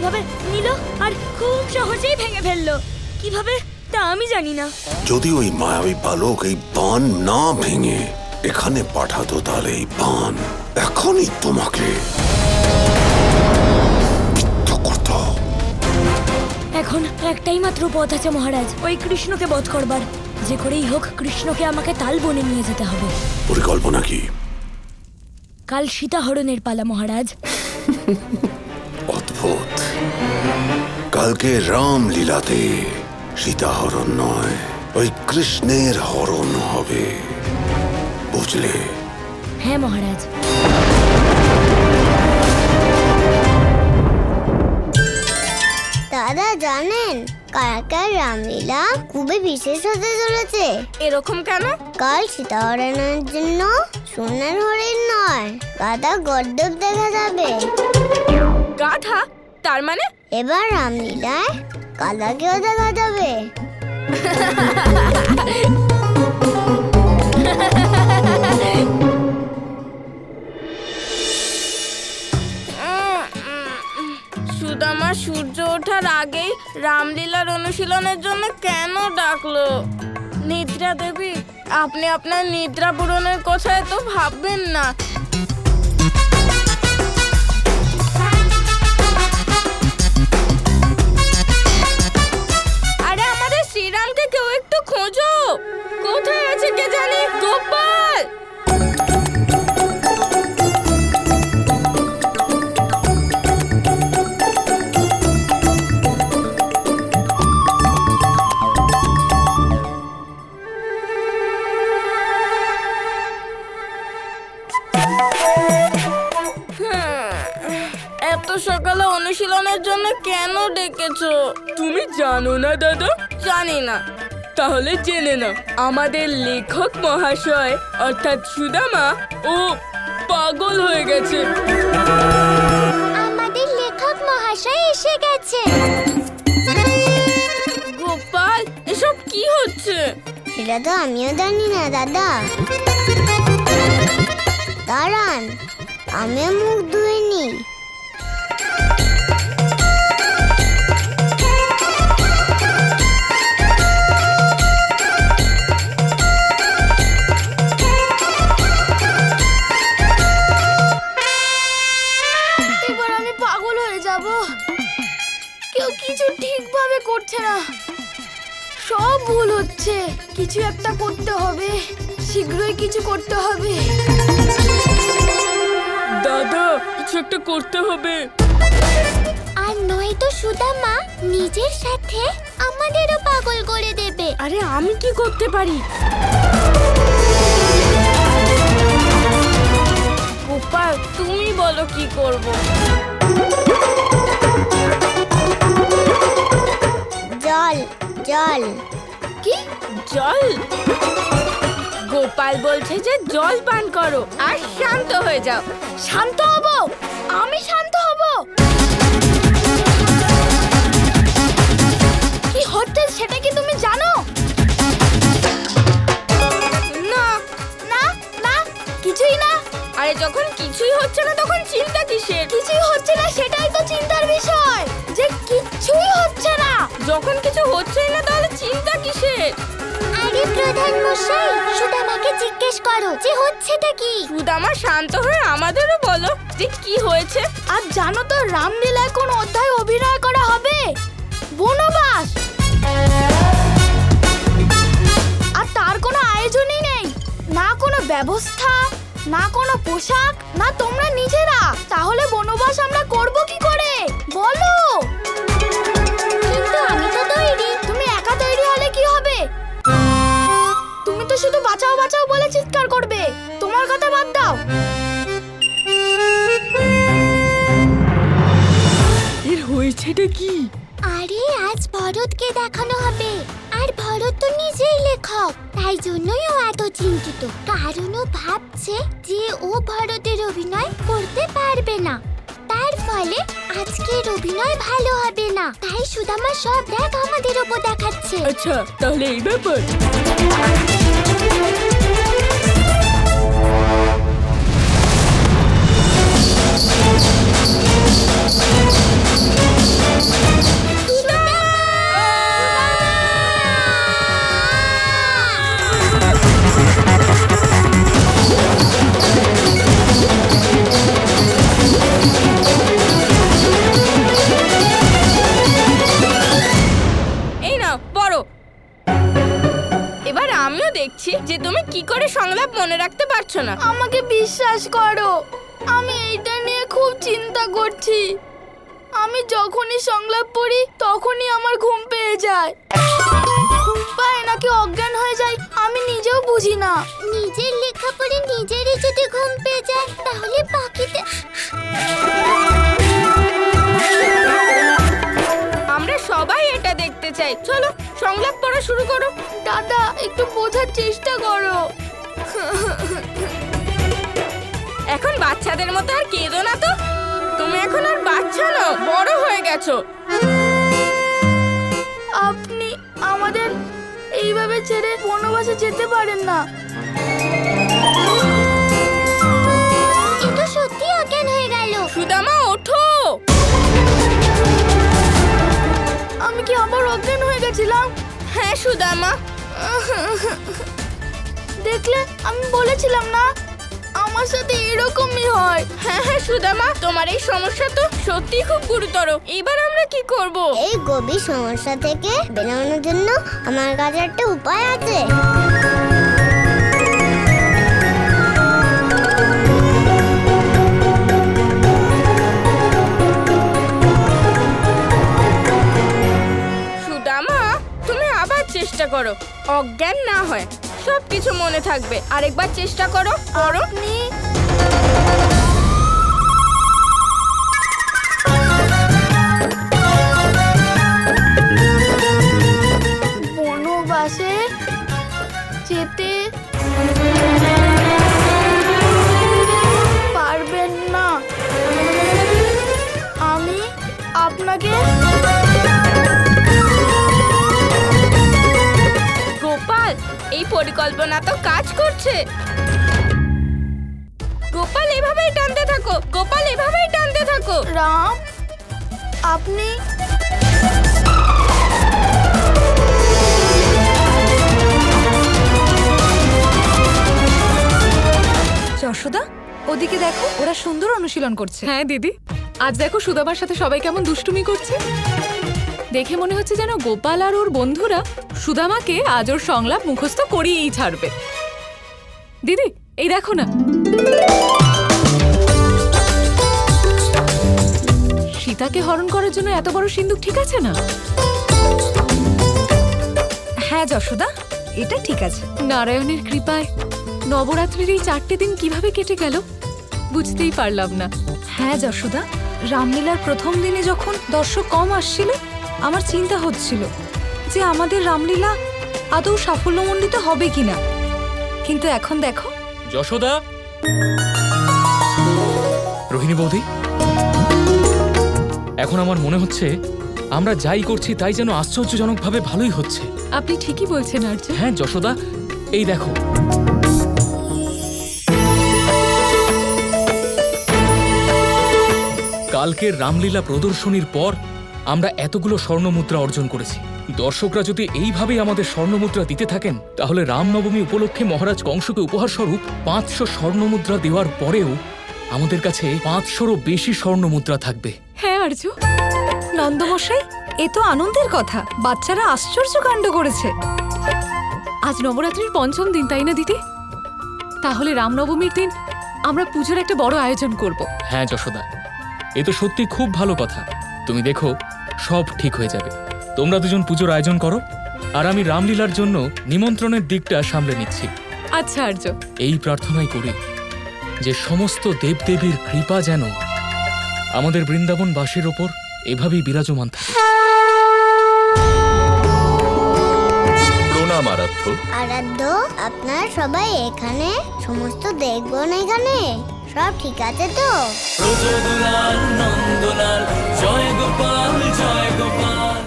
এইভাবে নিল আর খুব সহজেই ভেঙে ফেললো। কিভাবে তা আমি জানি না। যদি ওই মায়াবী বালক এই বান না ভেঙে এখানে পাঠাতো তাহলে এই বান এখনই তোমাকে করতো। এখন একটাই মাত্র পথ আছে মহারাজ, ওই কৃষ্ণকে বধ করবার। যে করেই হোক কৃষ্ণকে আমাকে তালবনে নিয়ে যেতে হবে। পরিকল্পনা কি? কাল সীতাহরণের পালা মহারাজ। অদ্ভুত। কালকে রামলীলাতে সীতাহরণ নয়, ওই কৃষ্ণের হরণ হবে, বুঝলে? হ্যাঁ মহারাজ। দাদা জানেন কালকের রামলীলা খুবই বিশেষ হতে চলেছে। এরকম কেন? কাল সীতাহরণের জন্য সোনার হরিণ নয়, গাধা গর্দভ দেখা যাবে। গাধা? তার মানে এবার রামলীলায় গাধাকেও দেখা যাবে। সুদামা সূর্য ওঠার আগেই রামলীলার অনুশীলনের জন্য কেন ডাকলো? নিদ্রা দেবী, আপনি আপনার নিদ্রা পূরণের কথা তো ভাববেন না। আরে আমাদের শ্রীরামকে কেউ একটু খোঁজো, কোথায় আছে কে জানি। গোপাল! এত সকালে অনুশীলনের জন্য কেন ডেকেছো? তুমি জানো না দাদা? জানি না। তাহলে জেনে নাও, আমাদের লেখক মহাশয় অর্থাৎ সুদামা ও পাগল হয়ে গেছে। আমাদের লেখক মহাশয় এসে গেছে। গোপাল, এসব কি হচ্ছে? সেটা তো আমিও জানি না দাদা। দাঁড়ান, আমিও মুখ ধুয়ে নি। এবার আমি পাগল হয়ে যাব। কেউ কিছু ঠিকভাবে করছে না, সব ভুল হচ্ছে। কিছু একটা করতে হবে, শীঘ্রই কিছু করতে হবে। দাদা, কিছু একটা করতে হবে। আর নয়তো সুদামা নিজের সাথে আমাদেরও পাগল করে দেবে। আরে আমি কি করতে পারি? গোপাল, তুমি বলো কি করব? জল জল। কি জল? গোপাল বলছে যে জল পান করো আর শান্ত হয়ে যাও। শান্ত হব? আমি শান্ত হব? কি হচ্ছে সেটা কি তুমি জানো? না না না, কিছুই না। আরে যখন কিছুই হচ্ছে না তখন চিন্তা কিসের? কিছুই হচ্ছে না সেটাই তো চিন্তার বিষয়, যে কিছুই হচ্ছে না। যখন কিছু হচ্ছেই না তাহলে চিন্তা কিসের? আরে প্রধান মশাই, সুদামাকে জিজ্ঞেস করো যে হচ্ছেটা কি। সুদামা, শান্ত হয়ে আমাদেরও বলো যে কি হয়েছে। আর জানো তো রামলীলায় কোন অধ্যায় অভিনয় করা হবে? বনবাস। আর তার কোনো আয়োজনই নেই, না কোনো ব্যবস্থা, না কোনো পোশাক, না তোমরা নিজেরা। তাহলে বনবাস আমরা করব কি করে বলো? কিন্তু আমি তো তৈরি। তুমি একা তৈরি হলে কি হবে? তুমি তো শুধু বাঁচাও বাঁচাও বলে চিৎকার করবে। তোমার কথা বাদ দাও। এর হয়েছেটা কি? আরে আজ ভরতকে দেখানো হবে, আর ভরত তো নিজেই লেখক, তাই জন্যই ও এত চিন্তিত। কারণ ও ভাবছে যে ও ভরতের অভিনয় করতে পারবে না, তার ফলে আজকের অভিনয় ভালো হবে না। তাই সুদামা সব রাগ আমাদের উপর দেখাচ্ছে। আচ্ছা, তাহলে এই ব্যাপার। রাখতে পারছো না। আমাকে বিশ্বাস করো, আমি এইটা নিয়ে খুব চিন্তা করছি। আমি যখনই সংলাপ পড়ি তখনই আমার ঘুম পেয়ে যায়। ঘুম পায় নাকি অজ্ঞান হয়ে যায় আমি নিজেও বুঝি না। নিজের লেখা পড়ে নিজেরই যদি ঘুম পেয়ে যায় তাহলে বাকিতে। আমরা সবাই এটা দেখতে চাই। চলো সংলাপ পড়া শুরু করো। দাদা একটু বোঝার চেষ্টা করো। এখন বাচ্চাদের মতো আর কেঁদো না তো। তুমি এখন আর বাচ্চা নও, বড় হয়ে গেছো। আপনি আমাদের এইভাবে ছেড়ে বনবাসে যেতে পারেন না। এটা সত্যি অজ্ঞান হয়ে গেল। সুদামা ওঠো। আমি কি আবার অজ্ঞান হয়ে গেছিলাম? হ্যাঁ সুদামা। দেখলে আমি বলেছিলাম না আমার সাথে এরকমই হয়। হ্যাঁ হ্যাঁ সুদামা, তোমার এই সমস্যা তো সত্যি খুব গুরুতর। এবার আমরা কি করব? এই গভীর সমস্যা থেকে বেরোনোর জন্য আমার কাছে একটা উপায় আছে। সুদামা তুমি আবার চেষ্টা করো, অজ্ঞান না হয়। সবকিছু মনে থাকবে। আরেকবার চেষ্টা করো। করো। বনবাসে যেতে পারবেন না। আমি আপনাকে গোপাল, এই পরিকল্পনা তো কাজ করছে। গোপাল এভাবেই টানতে থাকো। গোপাল এভাবেই টানতে থাকো। রাম আপনি যশোদা, ওদিকে দেখো, ওরা সুন্দর অনুশীলন করছে। হ্যাঁ দিদি, আজ দেখো সুদামার সাথে সবাই কেমন দুষ্টুমি করছে। দেখে মনে হচ্ছে যেন গোপাল আর ওর বন্ধুরা সুদামাকে আজ ওর সংলাপ মুখস্থ করিয়েই ছাড়বে। দিদি এই দেখো না, সীতাকে হরণ করার জন্য এত বড় সিন্দুক ঠিক আছে না? হ্যাঁ যশোদা, এটা ঠিক আছে। নারায়ণের কৃপায় নবরাত্রির এই 4টে দিন কিভাবে কেটে গেল বুঝতেই পারলাম না। হ্যাঁ যশোদা, রামলীলার প্রথম দিনে যখন দর্শক কম আসছিল আমার চিন্তা হচ্ছিল যে আমাদের রামলীলা আদৌ সাফল্যমণ্ডিত হবে কিনা, কিন্তু এখন দেখো। যশোদা, রোহিণী বৌদি, এখন আমার মনে হচ্ছে আমরা যাই করছি তাই যেন আশ্চর্যজনকভাবে ভালোই হচ্ছে। আপনি ঠিকই বলছেন আর্য। হ্যাঁ যশোদা, এই দেখো, কালকের রামলীলা প্রদর্শনীর পর আমরা এতগুলো স্বর্ণমুদ্রা অর্জন করেছি। দর্শকরা যদি এইভাবেই আমাদের স্বর্ণমুদ্রা দিতে থাকেন তাহলে রামনবমী উপলক্ষে মহারাজ কংসকে উপহার স্বরূপ 500 স্বর্ণমুদ্রা দেওয়ার পরেও আমাদের কাছে 500রও বেশি স্বর্ণমুদ্রা থাকবে। হ্যাঁ আর্য, নন্দমশাই, এ তো আনন্দের কথা। বাচ্চারা আশ্চর্য কাণ্ড করেছে। আজ নবরাত্রির 5ম দিন, তাই না দিদি? তাহলে রামনবমীর দিন আমরা পুজোর একটা বড় আয়োজন করব। হ্যাঁ যশোদা, এ তো সত্যি খুব ভালো কথা। তুমি দেখো সব ঠিক হয়ে যাবে। তোমরা দুজন পুজোর আয়োজন করো আর আমি রামলীলার জন্য নিমন্ত্রণের দিকটা সামলে নিচ্ছি। আচ্ছা আর্য। এই প্রার্থনাই করি যে সমস্ত দেবদেবীর কৃপা যেন আমাদের বৃন্দাবনবাসীর ওপর এভাবেই বিরাজমান থাকে। প্রণাম আরাধ্য। আরাধ্য, আপনারা সবাই এখানে? সমস্ত দেখবো না এখানে? সব ঠিক আছে তো? নন্দলাল জয় গোপাল জয় গোপাল।